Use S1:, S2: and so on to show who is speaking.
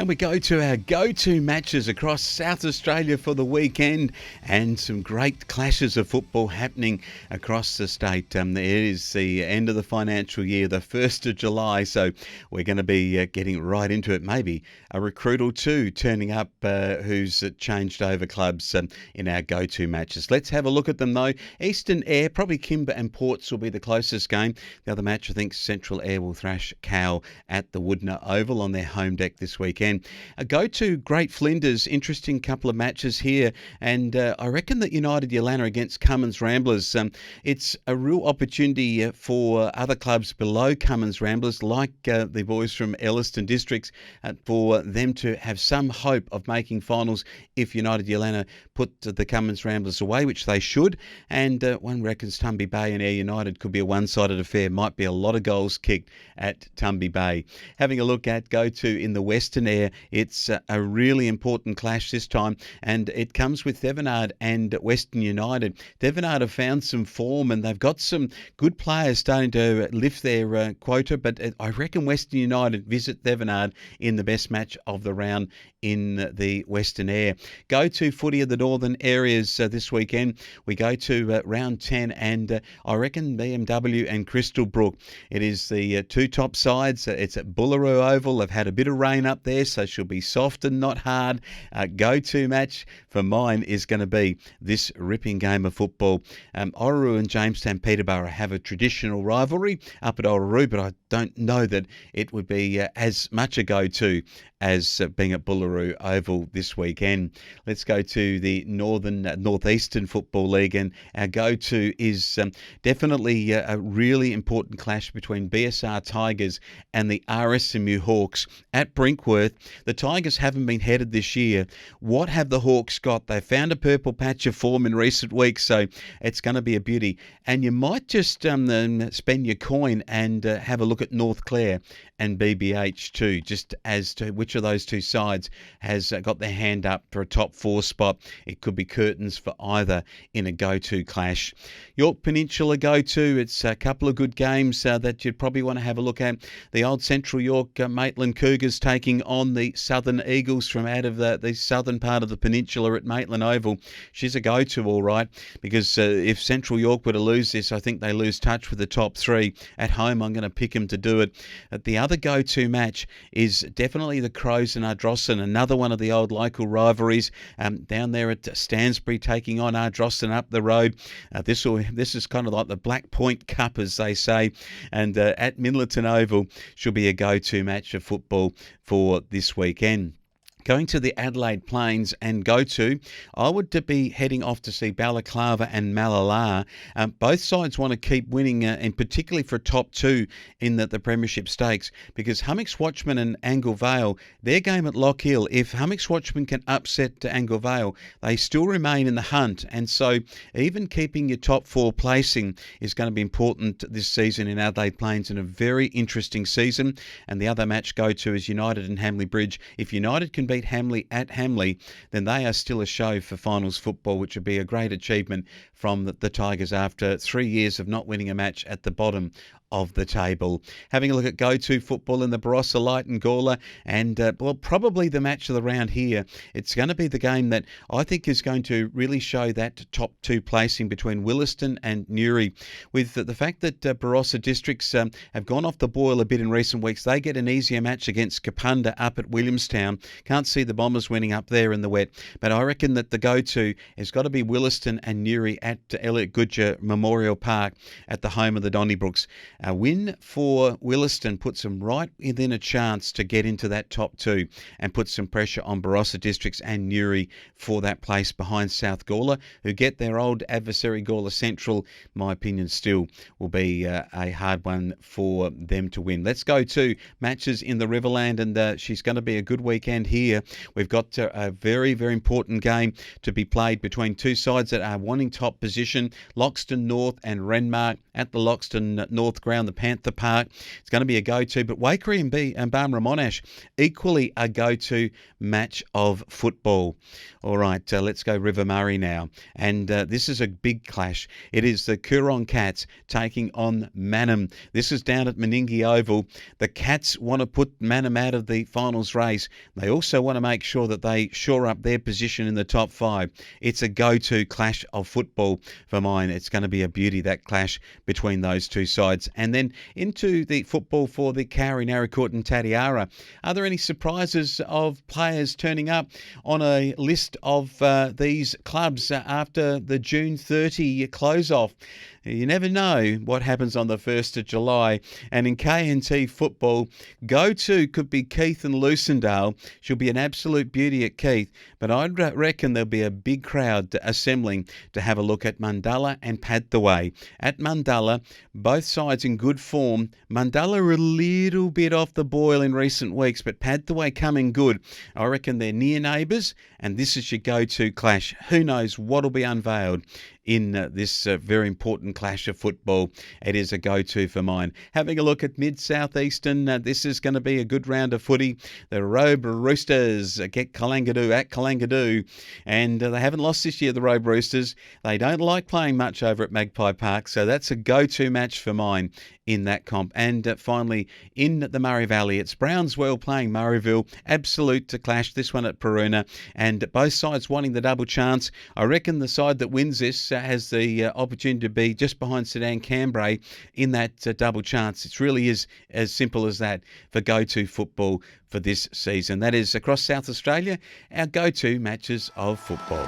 S1: And we go to our go-to matches across South Australia for the weekend, and some great clashes of football happening across the state. It is the end of the financial year, the 1st of July, so we're going to be getting right into it. Maybe a recruit or two turning up who's changed over clubs in our go-to matches. Let's have a look at them though. Eastern Eyre, probably Kimber and Ports will be the closest game. The other match, I think Central Eyre will thrash Cow at the Woodner Oval on their home deck this weekend. A go-to Great Flinders, interesting couple of matches here, and I reckon that United Yalana against Cummins Ramblers, it's a real opportunity for other clubs below Cummins Ramblers, like the boys from Elliston Districts, for them to have some hope of making finals if United Yalana put the Cummins Ramblers away, which they should. And one reckons Tumby Bay and Eyre United could be a one-sided affair. Might be a lot of goals kicked at Tumby Bay. Having a look at go-to in the Western Eyre, it's a really important clash this time, and it comes with Thevenard and Western United. Thevenard have found some form, and they've got some good players starting to lift their quota, but I reckon Western United visit Thevenard in the best match of the round in the Western Eyre. Go-to footy of the northern areas this weekend. We go to round 10, and I reckon BMW and Crystal Brook. It is the two top sides. It's at Bullaroo Oval. They've had a bit of rain up there, so she'll be soft and not hard. Go-to match for mine is going to be this ripping game of football. Orroroo and Jamestown Peterborough have a traditional rivalry up at Orroroo, but I don't know that it would be as much a go-to as being at Bullaroo Oval this weekend. Let's go to the Northeastern Football League, and our go-to is definitely a really important clash between BSR Tigers and the RSMU Hawks at Brinkworth. The Tigers haven't been headed this year. What have the Hawks got? They found a purple patch of form in recent weeks, so it's going to be a beauty. And you might just spend your coin and have a look at North Clare and BBH too, just as to which of those two sides has got their hand up for a top four spot. It could be curtains for either in a go-to clash. York Peninsula go-to, it's a couple of good games that you'd probably want to have a look at. The old Central York Maitland Cougars taking on the Southern Eagles from out of the southern part of the peninsula at Maitland Oval. She's a go-to, all right, because if Central York were to lose this, I think they lose touch with the top three. At home, I'm going to pick them to do it. The other go-to match is definitely the Crows and Ardrossan, another one of the old local rivalries, down there at Stansbury taking on Ardrossan up the road. This is kind of like the Black Point Cup, as they say, and at Minlaton Oval should be a go-to match of football for this weekend. Going to the Adelaide Plains and go-to, I would be heading off to see Balaclava and Malala. Both sides want to keep winning, and particularly for top two in the Premiership Stakes, because Hummocks Watchman and Angle Vale, their game at Lock Hill, if Hummocks Watchman can upset Angle Vale, they still remain in the hunt. And so even keeping your top four placing is going to be important this season in Adelaide Plains, in a very interesting season. And the other match go-to is United and Hamley Bridge. If United can beat Hamley at Hamley, then they are still a show for finals football, which would be a great achievement from the Tigers after 3 years of not winning a match at the bottom of the table. Having a look at go-to football in the Barossa Light and Gawler, and probably the match of the round here. It's going to be the game that I think is going to really show that top two placing between Williston and Newry. With the fact that Barossa Districts have gone off the boil a bit in recent weeks, they get an easier match against Kapunda up at Williamstown. Can't see the Bombers winning up there in the wet, but I reckon that the go-to has got to be Williston and Newry at Elliot Goodger Memorial Park at the home of the Donnybrooks. A win for Williston puts them right within a chance to get into that top two and put some pressure on Barossa Districts and Newry for that place behind South Gawler, who get their old adversary Gawler Central. My opinion still will be a hard one for them to win. Let's go to matches in the Riverland, and she's going to be a good weekend here. We've got a very, very important game to be played between two sides that are wanting top position, Loxton North and Renmark at the Loxton North Ground. around the Panther Park. It's going to be a go-to, but Waikerie and Barmera Monash, equally a go-to match of football. All right, let's go River Murray now. And this is a big clash. It is the Coorong Cats taking on Mannum. This is down at Meningie Oval. The Cats want to put Mannum out of the finals race. They also want to make sure that they shore up their position in the top 5. It's a go-to clash of football for mine. It's going to be a beauty, that clash between those two sides. And then into the football for the Cowrie, Naracoorte and Tatiara. Are there any surprises of players turning up on a list of these clubs after the June 30 close-off? You never know what happens on the 1st of July. And in KNT football, go-to could be Keith and Lucendale. She'll be an absolute beauty at Keith. But I'd reckon there'll be a big crowd assembling to have a look at Mundalla and Padthaway. At Mundalla, both sides in good form. Mundalla are a little bit off the boil in recent weeks, but Padthaway coming good. I reckon they're near neighbours, and this is your go-to clash. Who knows what'll be unveiled in this very important clash of football. It is a go-to for mine. Having a look at Mid-South Eastern, this is going to be a good round of footy. The Robe Roosters get Kalangadoo at Kalangadoo, and they haven't lost this year, the Robe Roosters. They don't like playing much over at Magpie Park, so that's a go-to match for mine in that comp. And finally, in the Murray Valley, it's Brownswell playing Murrayville. Absolute to clash, this one at Peruna, and both sides wanting the double chance. I reckon the side that wins this has the opportunity to be just behind Sedan Cambrai in that double chance. It really is as simple as that for go-to football for this season. That is across South Australia, our go-to matches of football.